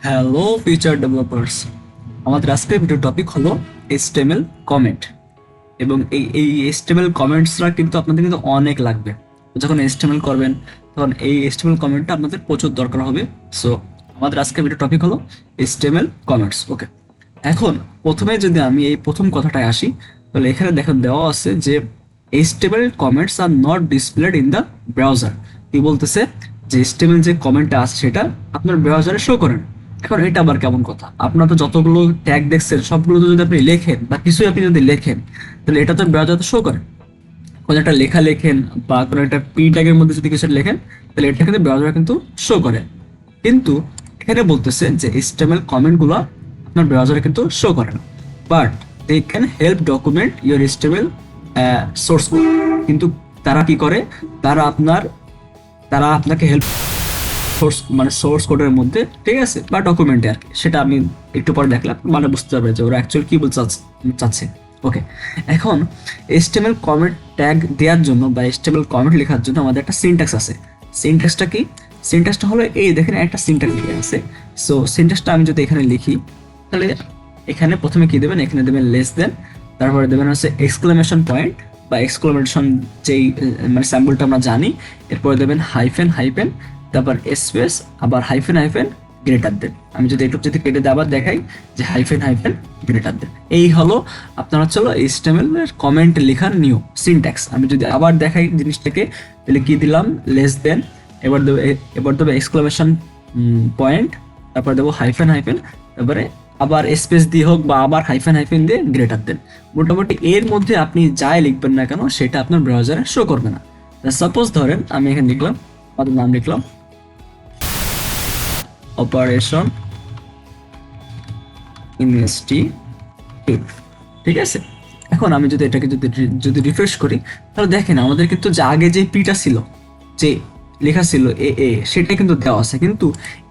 Hello feature developers, আমাদের আজকের video topic হলো HTML কমেন্ট। এবং এই HTML কমেন্টসরা কিন্তু আপনাদের কিন্তু অনেক লাগবে। যখন HTML করবেন তখন এই HTML কমেন্টটা আপনাদের প্রচুর দরকার হবে। সো আমাদের আজকের ভিডিও টপিক হলো HTML কমেন্টস। ওকে, এখন প্রথমে যদি আমি এই প্রথম কথাটায় আসি, তাহলে এখানে দেখেন দেওয়া আছে যে HTML comments are not displayed in the browser. কি বলতেছে যে HTML যে কমেন্টটা আছে সেটা আপনার ব্রাউজারে শো করেন। এখন এটা আবার কেমন কথা? আপনার তো যতগুলো ট্যাগ দেখছেন সবগুলো তো যদি আপনি লেখেন বা কিছুই আপনি যদি লেখেন, তাহলে এটা তো ব্রাউজারে শো করে। কোনো একটা লেখা লেখেন বা কোনো একটা পি ট্যাগের মধ্যে যদি কিছু লেখেন, তাহলে এটা কিন্তু ব্রাউজারে কিন্তু শো করে। কিন্তু এখানে বলতেছে যে HTML কমেন্টগুলো আপনার ব্রাউজারে কিন্তু শো করে না, but they can help document your HTML source code. কিন্তু তারা কি করে? তারা আপনাকে হেল্প সোর্স মানে সোর্স কোডের মধ্যে, ঠিক আছে, বা ডকুমেন্টে আর কি। সেটা আমি একটু পরে দেখলাম, মানে বুঝতে পারবে যে ওরা অ্যাকচুয়ালি কি বলতে চাচ্ছে। ওকে, এখন HTML কমেন্ট ট্যাগ দেওয়ার জন্য বা HTML কমেন্ট লেখার জন্য আমাদের একটা সিনট্যাক্স আছে। সিনট্যাক্সটা কি? সিনট্যাক্সটা হলো এই দেখেন একটা সিনট্যাক্স লিখে আছে। সো সিনট্যাক্সটা আমি যদি এখানে লিখি, তাহলে এখানে প্রথমে কি দেবেন? এখানে দেবেন লেস দেন, তারপরে দেবেন হচ্ছে এক্সক্লামেশন পয়েন্ট বা এক্সক্লামেশন যেই মানে স্যাম্পলটা আমরা জানি। এরপরে দেবেন হাইফেন হাইফেন, তারপর স্পেস, আবার হাইফেন হাইফেন গ্রেটার দেন। আমি যদি একটু যদি কেটে আবার দেখাই যে হাইফেন হাইফেন গ্রেটার দেন। এই হলো আপনার হচ্ছে HTML এর কমেন্ট লেখার নিয়ম, সিনট্যাক্স। আমি যদি আবার দেখাই জিনিসটাকে, তাহলে কি দিলাম? লেস দেন, এবার দেবো এক্সক্লামেশন পয়েন্ট, তারপর দেবো হাইফেন হাইফেন, তারপরে আবার স্পেস দিয়ে হোক বা আবার হাইফেন হাইফেন দিয়ে গ্রেটার দেন। মোটামুটি এর মধ্যে আপনি যাই লিখবেন না কেন সেটা আপনার ব্রাউজারে শো করবে না। সাপোজ ধরেন আমি এখানে লিখলাম, আমাদের নাম লিখলাম অপারেশন ইনভেস্টিগেট, ঠিক আছে। এখন আমি যদি এটাকে যদি রিফ্রেশ করি, তাহলে দেখেন আমাদের কিন্তু যে আগে যে পিটা ছিল, যে লেখা ছিল এ সেটা কিন্তু দেওয়া আছে, কিন্তু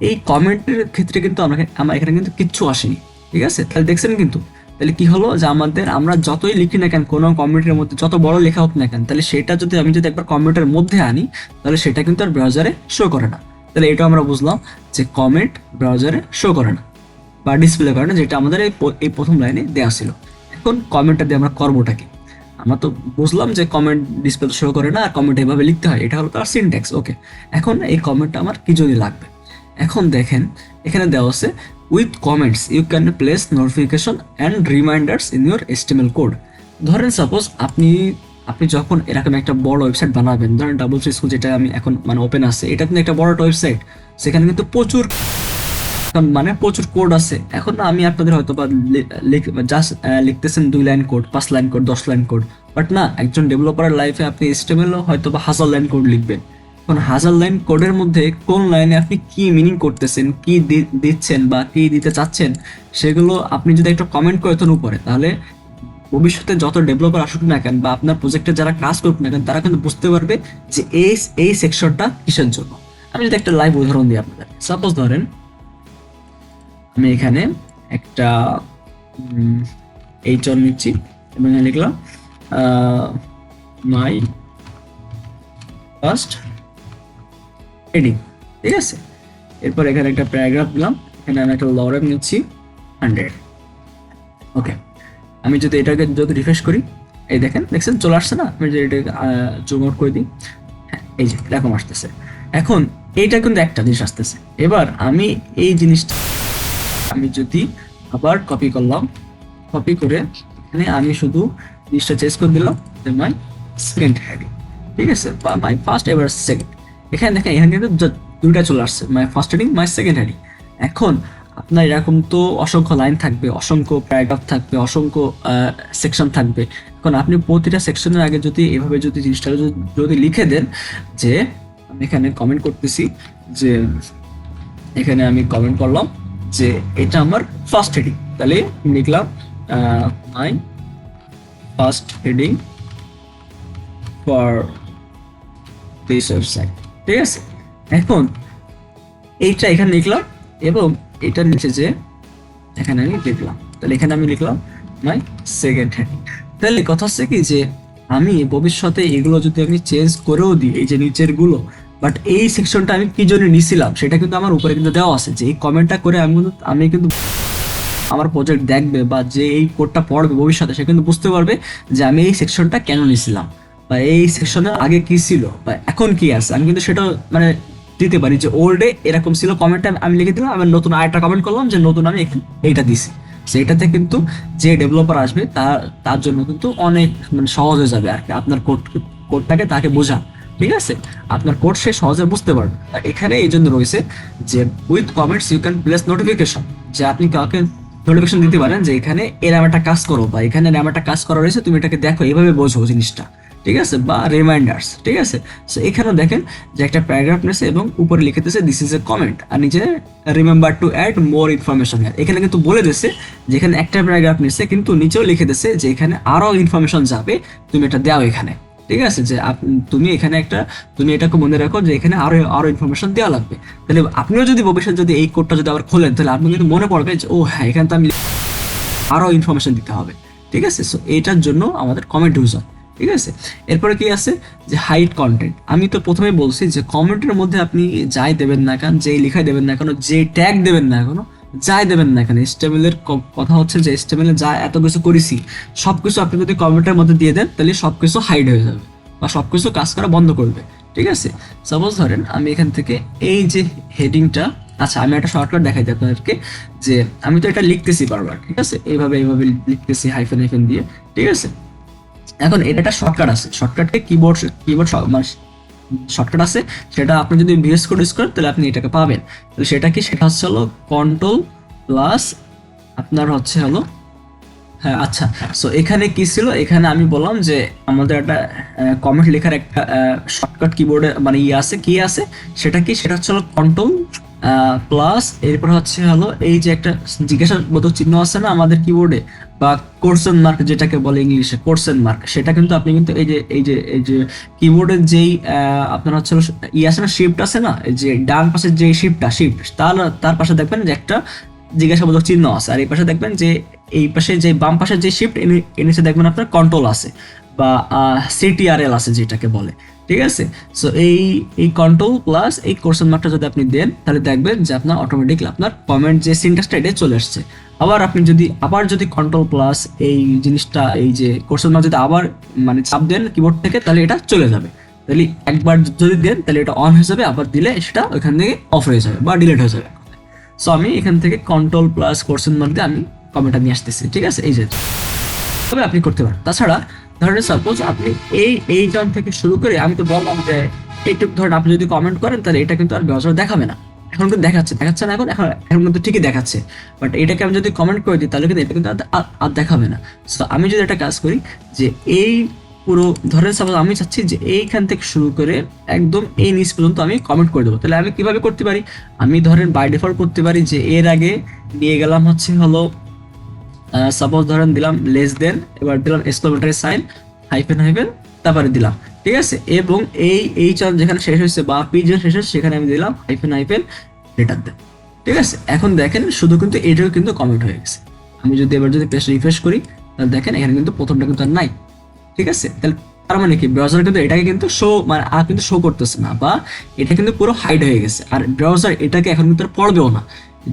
এই কমেন্টের ক্ষেত্রে কিন্তু আমার এখানে কিন্তু কিচ্ছু আসেনি, ঠিক আছে। তাহলে দেখছেন কিন্তু, তাহলে কি হলো যে আমরা যতই লিখি না কেন কোনো কমেন্টের মধ্যে, যত বড় লেখা হোক না কেন, তাহলে সেটা আমি যদি একবার কমেন্টের মধ্যে আনি, তাহলে সেটা কিন্তু আর ব্রাউজারে শো করে না। তাহলে এটা আমরা বুঝলাম যে কমেন্ট ব্রাউজারে শো করে না বা ডিসপ্লে করে না, যেটা আমাদের এই প্রথম লাইনে দেওয়া ছিল। এখন কমেন্টটা দিয়ে আমরা করবোটা কি? আমরা তো বুঝলাম যে কমেন্ট ডিসপ্লে শো করে না আর কমেন্ট এভাবে লিখতে হয়, এটা হলো তার সিনট্যাক্স। ওকে, এখন এই কমেন্টটা আমার কি যদি লাগবে? এখন দেখেন এখানে দেওয়া আছে with comments you can place notification and reminders in your HTML code. ধরেন সাপোজ আপনি যখন এরকম একটা বড় ওয়েবসাইট বানাবেন, ধরেন ডাবল স্কুল যেটা আমি এখন মানে ওপেন আছে, এটা কিন্তু একটা বড় ওয়েবসাইট, সেখানে কিন্তু প্রচুর কোড আছে। এখন আমি আপনাদের হয়তো বা জাস্ট লিখতেছেন 2 line code, 5 line code, 10 line code, but না, একজন ডেভেলপারের লাইফে আপনি HTML হয়তো বা 1000 লাইন কোড লিখবেন। এখন 1000 লাইন কোডের মধ্যে কোন লাইনে আপনি কি মিনিং করতেছেন, কি দিচ্ছেন বা কি দিতে চাচ্ছেন, সেগুলো আপনি যদি একটা কমেন্ট করে দেন উপরে, তাহলে ভবিষ্যতে যত ডেভেলপার আসুক না কেন বা আপনার প্রজেক্টে যারা কাজ করুক না কেন, তারা কিন্তু বুঝতে পারবে যে এই সেকশনটা কিসের জন্য। আমি যদি একটা লাইভ উদাহরণ দিই আপনাদের, সাপোজ ধরেন আমি এখানে একটা HR নিচ্ছি এবং লিখলাম মাই ফার্স্ট হেডিং, ঠিক আছে। এরপর এখানে একটা প্যারাগ্রাফ দিলাম, এখানে আমি একটা লরেম নিচ্ছি 100। ওকে, আমি যদি এটাকে রিফ্রেশ করি, এই দেখছেন চলে আসছে না? আমি যদি এটাকে জুম আউট করে দিই, হ্যাঁ এই যে এরকম আসতেছে। এখন এইটা কিন্তু একটা জিনিস আসতেছে। এবার আমি এই জিনিসটা আমি যদি আবার কপি করলাম, কপি করে এখানে আমি শুধু জিনিসটা চেঞ্জ করে দিলাম মাই সেকেন্ড হেডিং, ঠিক আছে, বা মাই ফার্স্ট এবার সেকেন্ড। এখানে দেখেন এখানে কিন্তু দুইটা চলে আসছে, my first heading, my second heading. এখন আপনার এরকম তো অসংখ্য লাইন থাকবে, অসংখ্য প্যারাগ্রাফ থাকবে, অসংখ্য সেকশন থাকবে। এখন আপনি প্রতিটা সেকশনের আগে যদি এভাবে যদি জিনিসটা যদি লিখে দেন যে আমি এখানে কমেন্ট করতেছি, যে এখানে আমি কমেন্ট করলাম যে এটা আমার ফার্স্ট হেডিং, তাহলে লিখলাম my first heading for this website, ঠিক আছে। এখন এইটা এখানে লিখলাম এবং এটার নিচে যে এখানে আমি লিখলাম, তাহলে এখানে আমি লিখলাম মাই সেকেন্ড হেডিং। তাহলে কথা হচ্ছে কি যে আমি ভবিষ্যতে এগুলো যদি আমি চেঞ্জ করেও দিই, এই যে নিচের গুলো, বাট এই সেকশনটা আমি কি জন্য নিছিলাম সেটা কিন্তু আমার উপরে কিন্তু দেওয়া আছে, যে এই কমেন্টটা করে আমি কিন্তু আমার প্রজেক্ট দেখবে বা যে এই কোডটা পড়বে ভবিষ্যতে সে কিন্তু বুঝতে পারবে যে আমি এই সেকশনটা কেন নিছিলাম, বা এই সেকশনের আগে কি ছিল বা এখন কি আছে। আমি কিন্তু সেটা মানে দিতে পারি যে ওল্ডে এরকম ছিল, কমেন্টটা আমি লিখে দিলাম, আমি নতুন আরেকটা কমেন্ট করলাম যে নতুন আমি এইটা দিছি। সেইটাতে কিন্তু যে ডেভেলপার আসবে তার জন্য কিন্তু অনেক মানে সহজ হয়ে যাবে আর কি, আপনার কোডটাকে তাকে বোঝা। ঠিক আছে, আপনার কোড সে সহজে বুঝতে পারবে। আর এখানে এই জন্য রয়েছে যে with comments you can place notification, যে আপনি কাউকে নোটিফিকেশন দিতে পারেন যে এখানে এরকম একটা কাজ করো বা এখানে এরকম একটা কাজ করা রয়েছে, তুমি এটাকে দেখো, এইভাবে বোঝো জিনিসটা। ঠিক আছে, বা রিমাইন্ডার্স। ঠিক আছে, সো এখানেও দেখেন যে একটা প্যারাগ্রাফ নিয়েছে এবং উপরে লিখে দিয়েছে দিস ইজ এ কমেন্ট, আর নিচে remember to add more information. এখানে কিন্তু বলে দিয়েছে যেখানে একটা প্যারাগ্রাফ নিয়েছে কিন্তু নিচেও লিখে দিয়েছে যে এখানে আরো ইনফরমেশন যাবে, তুমি এটা দাও এখানে। ঠিক আছে, যে তুমি এখানে একটা, তুমি এটাকে মনে রাখো যে এখানে আরো আরো ইনফরমেশন দেওয়া লাগবে। তাহলে আপনিও যদি ভবিষ্যতে যদি এই কোডটা যদি আবার খোলেন তাহলে আপনি কিন্তু মনে পড়বে যে ও হ্যাঁ, এখানে তো আমি আরো ইনফরমেশন দিতে হবে। ঠিক আছে, সো এটার জন্য আমাদের কমেন্ট ইউজ হয়। ঠিক আছে, এরপরে কি আছে যে হাইড কন্টেন্ট। আমি তো প্রথমে বলছি যে কমেন্টের মধ্যে আপনি যাই দেবেন না কেন, যেই লিখাই দেবেন না কেন, যে ট্যাগ দেবেন না কেন, যাই দেবেন না কেন, এস্টেমেলের কথা হচ্ছে যে এস্টেমেলে যা এত কিছু করেছি সবকিছু আপনি যদি কমেন্টের মধ্যে দিয়ে দেন তাহলে সবকিছু হাইড হয়ে যাবে বা সবকিছু কাজ করা বন্ধ করবে। ঠিক আছে, সাপোজ ধরেন আমি এখান থেকে এই যে হেডিংটা, আচ্ছা আমি একটা শর্টকাট দেখাই দিই আপনাদেরকে, যে আমি তো এটা লিখতেছি বারবার। ঠিক আছে, এইভাবে এইভাবে লিখতেছি হাইফেন হাইফেন দিয়ে। ঠিক আছে, এখন এটা একটা শর্টকাট আছে, শর্টকাটকে কিবোর্ড মানে শর্টকাট আছে, সেটা আপনি যদি ভিএস কোড ইউজ করেন তাহলে আপনি এটাকে পাবেন। তাহলে সেটা কি, সেটা হচ্ছে হলো কন্ট্রোল প্লাস আপনার হচ্ছে হলো, হ্যাঁ আচ্ছা। সো এখানে কি ছিল, এখানে আমি বললাম যে আমাদের একটা কমেন্ট লেখার একটা শর্টকাট কিবোর্ডে মানে ইয়ে আছে, কি আছে সেটা কি, সেটা হচ্ছে হলো কন্ট্রোল প্লাস এরপর হচ্ছে হলো এই যে একটা জিজ্ঞাসাবোধক চিহ্ন আছে না আমাদের কিবোর্ডে, বা কোশ্চেন মার্ক যেটাকে বলে ইংলিশে কোশ্চেন মার্ক, সেটা কিন্তু আপনি কিন্তু এই যে কিবোর্ডের যেই আপনার হচ্ছে ই আছে না, শিফট আছে না, এই যে ডান পাশের যে শিফটটা, শিফট তার পাশে দেখবেন যে একটা জিজ্ঞাসাবোধক চিহ্ন আছে, আর এই পাশে দেখবেন যে এই পাশে যে বাম পাশে যে শিফট এর নিচে দেখবেন আপনার কন্ট্রোল আছে বা সিটিআরএল আছে যেটাকে বলে। ঠিক আছে, সো এই কন্ট্রোল প্লাস এই কোশ্চেন মার্কটা যদি আপনি দেন তাহলে দেখবেন যে আপনার অটোমেটিকলি আপনার কমেন্ট যে সিনট্যাক্সটা এটা চলে আসছে। আবার আপনি যদি কন্ট্রোল প্লাস এই জিনিসটা এই যে কোশ্চেন মার্ক যদি আবার মানে চাপ দেন কিবোর্ড থেকে তাহলে এটা চলে যাবে। তাহলে একবার যদি দেন তাহলে এটা অন হয়ে যাবে, আবার দিলে সেটা ওইখান থেকে অফ হয়ে যাবে বা ডিলিট হয়ে যাবে। সো আমি এখান থেকে কন্ট্রোল প্লাস কোশ্চেন মার্ক দিয়ে আমি কমেন্টটা নিয়ে আসতেছি। ঠিক আছে, এই যে তবে আপনি করতে পারেন। তাছাড়া ধরেন সাপোজ আপনি এই জন থেকে শুরু করে, আমি তো বললাম যে এইটুকু ধরেন আপনি যদি কমেন্ট করেন তাহলে এটা কিন্তু আর ব্রাউজার দেখাবে না। এখন কিন্তু দেখাচ্ছে না, এখন কিন্তু ঠিকই দেখাচ্ছে, বাট এটাকে আমি যদি কমেন্ট করে দিই তাহলে কিন্তু এটা কিন্তু আর দেখাবে না। সো আমি যদি একটা কাজ করি যে এই পুরো ধরেন সাপোজ আমি চাচ্ছি যে এইখান থেকে শুরু করে একদম এই নিচ পর্যন্ত আমি কমেন্ট করে দেবো, তাহলে আমি কিভাবে করতে পারি, আমি ধরেন বাই ডিফল্ট করতে পারি যে এর আগে নিয়ে গেলাম হচ্ছে হলো সাপোজ ধরেন দিলাম লেস দেন, এবার দিলাম এক্সক্লেমেটরি সাইন হাইফেন হাইফেন তারপরে দিলাম। ঠিক আছে, এবং এই চার যেখানে শেষ হয়েছে বা পি যেখানে শেষ হয়েছে সেখানে আমি দিলাম হাইফেন হাইফেন লেটার দেন। ঠিক আছে, এখন দেখেন শুধু কিন্তু এটাও কিন্তু কমেন্ট হয়ে গেছে। আমি যদি এবার যদি পেজ রিফ্রেশ করি তাহলে দেখেন এখানে কিন্তু প্রথমটা কিন্তু আর নাই। ঠিক আছে, তাহলে তার মানে কি ব্রাউজার কিন্তু এটাকে কিন্তু শো মানে আর কিন্তু শো করতেছে না, বা এটা কিন্তু পুরো হাইড হয়ে গেছে, আর ব্রাউজার এটাকে এখন কিন্তু আর পড়বেও না।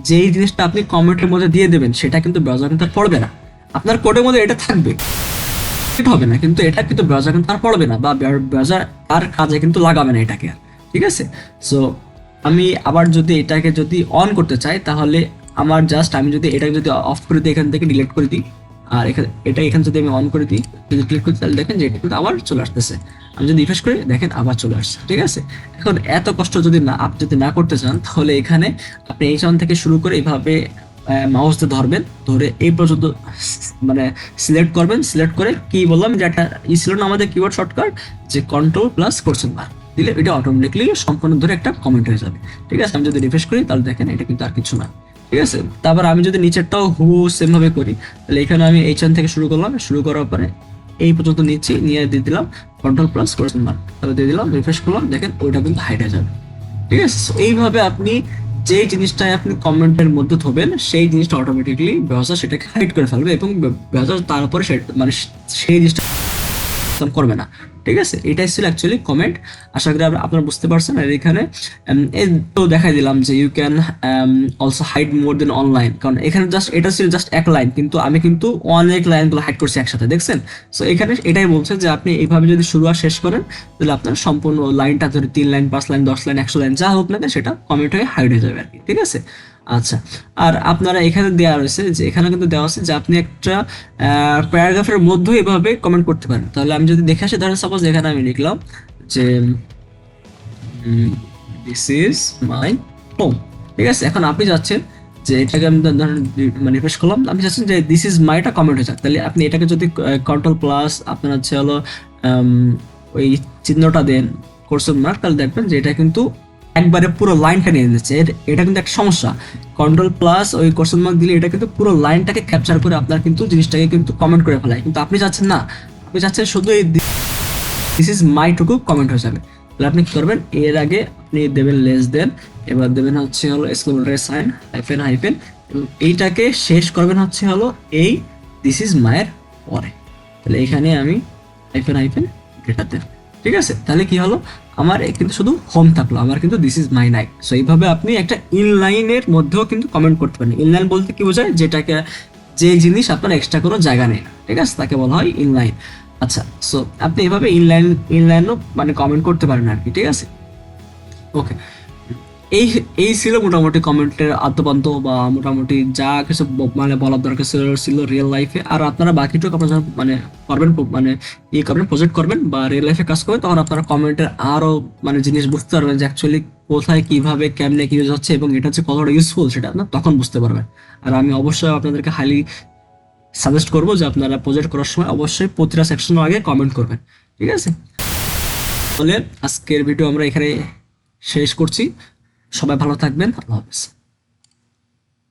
যেই জিনিসটা আপনি কমেন্টের মধ্যে দিয়ে দেবেন সেটা কিন্তু ব্রাউজার কিন্তু আর পড়বে না, আপনার কোডের মধ্যে এটা থাকবে, এটা হবে না, কিন্তু এটা কিন্তু ব্রাউজার কিন্তু আর পড়বে না বা ব্রাউজার আর কাজে কিন্তু লাগাবে না এটাকে আর। ঠিক আছে, সো আমি আবার যদি এটাকে যদি অন করতে চাই তাহলে আমার জাস্ট আমি যদি এটাকে যদি অফ করে দিই, এখান থেকে ডিলিট করে দিই, আর এখানে যদি আমি অন করে দিই, যদি ক্লিক করি তাহলে দেখেন যে এটা কিন্তু আবার চলে আসতেছে। আমি যদি রিফ্রেশ করি দেখেন আবার চলে আসছে। ঠিক আছে, এখন এত কষ্ট যদি না করতে চান তাহলে এখানে আপনি এই জন থেকে শুরু করে এইভাবে মাউস দিয়ে ধরবেন, ধরে এই পর্যন্ত মানে সিলেক্ট করবেন, সিলেক্ট করে কি বললাম যে একটা ছিল না আমাদের কিবোর্ড শর্টকাট যে কন্ট্রোল প্লাস কোশ্চেন মার্ক দিলে এটা অটোমেটিকলি সম্পূর্ণ ধরে একটা কমেন্ট হয়ে যাবে। ঠিক আছে, আমি যদি রিফ্রেশ করি তাহলে দেখেন এটা কিন্তু আর কিছু না। ঠিক আছে, তারপর আমি যদি নিচেরটাও সেম ভাবে করি তাহলে এখানে আমি এইখান থেকে শুরু করলাম, শুরু করার পরে এই পর্যন্ত নিচ্ছি, নিয়ে দিয়ে দিলাম কন্ট্রোল প্লাস কোশ্চেন মার্ক, তাহলে দিয়ে দিলাম, রিফ্রেশ করলাম, দেখেন ওইটা কিন্তু হাইড হয়ে যাবে। ঠিক আছে, এইভাবে আপনি যে জিনিসটাই আপনি কমেন্টের মধ্যে থবেন সেই জিনিসটা অটোমেটিকলি ব্রাউজার সেটাকে হাইড করে ফেলবে এবং ব্রাউজার তার উপরে মানে সেই জিনিসটা করবে না। ঠিক আছে, এটাই ছিল অ্যাকচুয়ালি কমেন্ট। আশা করি আপনারা বুঝতে পারছেন। আর এখানে এই তো দেখাই দিলাম যে you can also hide more than online, কারণ এখানে জাস্ট এটা ছিল জাস্ট এক লাইন, কিন্তু আমি কিন্তু অনেক লাইনগুলো হাইড করছি একসাথে, দেখছেন? সো এখানে এটাই বলছে যে আপনি এইভাবে যদি শুরু আর শেষ করেন তাহলে আপনার সম্পূর্ণ লাইনটা ধরে 3 লাইন 5 লাইন 10 লাইন 100 লাইন যা হোক না কেন সেটা কমেন্ট হয়ে হাইড হয়ে যাবে আর কি, ঠিক আছে? আচ্ছা, আর আপনারা এখানে দেওয়া রয়েছে যে এখানে কিন্তু দেওয়া আছে যে আপনি একটা প্যারাগ্রাফের মধ্যে এভাবে কমেন্ট করতে পারেন। তাহলে আমি যদি দেখে আসি, ধরেন সাপোজ এখানে আমি লিখলাম যে দিস ইজ মাই হোম, ঠিক আছে? এখন আপনি যাচ্ছেন যে এটাকে আমি ধরেন মানে রিফ্রেশ করলাম, আপনি চাচ্ছেন যে দিস ইজ মাইটা কমেন্ট হয়ে যাক, তাহলে আপনি এটাকে যদি কন্ট্রোল প্লাস আপনার হচ্ছে হলো ওই চিহ্নটা দেন কোশ্চেন মার্ক, তাহলে দেখবেন যে এটা কিন্তু একবারে পুরো লাইনটা নিয়ে নিচ্ছে। এটা কিন্তু একটা সমস্যা। কন্ট্রোল প্লাস ওই কোশ্চেন মার্ক দিলে এটা কিন্তু পুরো লাইনটাকে ক্যাপচার করে আপনার কিন্তু জিনিসটাকে কিন্তু কমেন্ট করে ফেলায়, কিন্তু আপনি চাচ্ছেন না, আপনি চাচ্ছেন শুধু এই দিস ইজ মাইটুকু কমেন্ট হয়ে যাবে। তাহলে আপনি কি করবেন, এর আগে আপনি দেবেন লেস দেন, এবার দেবেন হচ্ছে হলো এক্সক্লেমেটরি সাইন হাইফেন হাইফেন, এবং এইটাকে শেষ করবেন হচ্ছে হলো এই দিস ইজ মায়ের পরে। তাহলে এখানে আমি হাইফেন হাইফেন গ্রেটার দেন, ঠিক আছে? তাহলে কি হলো, আমার কিন্তু শুধু হোম থাকলো, আমার কিন্তু দিস ইজ মাই নাই। সো এইভাবে আপনি একটা ইনলাইনের মধ্যেও কিন্তু কমেন্ট করতে পারেন। ইনলাইন বলতে কি বোঝায়, যেটাকে যে জিনিস আপনার এক্সট্রা কোনো জায়গা নেই, ঠিক আছে, তাকে বলা হয় ইনলাইন। আচ্ছা, সো আপনি এভাবে ইনলাইনও মানে কমেন্ট করতে পারেন আর কি, ঠিক আছে? ওকে, এই এই ছিল মোটামুটি কমেন্টের আদ্যপান্ত, বা মোটামুটি যা কিছু মানে বলার দরকার ছিল রিয়েল লাইফে। আর আপনারা বাকিটুকু আপনারা যখন মানে করবেন, মানে করবেন, প্রজেক্ট করবেন বা রিয়েল লাইফে কাজ করবেন, তখন আপনারা কমেন্টের আরো মানে জিনিস বুঝতে পারবেন যে অ্যাকচুয়ালি কোথায় কিভাবে কেমনে কি ইউজ হচ্ছে এবং এটা হচ্ছে কতটা ইউজফুল, সেটা আপনার তখন বুঝতে পারবেন। আর আমি অবশ্যই আপনাদেরকে হাইলি সাজেস্ট করবো যে আপনারা প্রজেক্ট করার সময় অবশ্যই প্রতিটা সেকশনের আগে কমেন্ট করবেন, ঠিক আছে? তাহলে আজকের ভিডিও আমরা এখানে শেষ করছি। সবাই ভালো থাকবেন, আল্লাহ হাফেজ।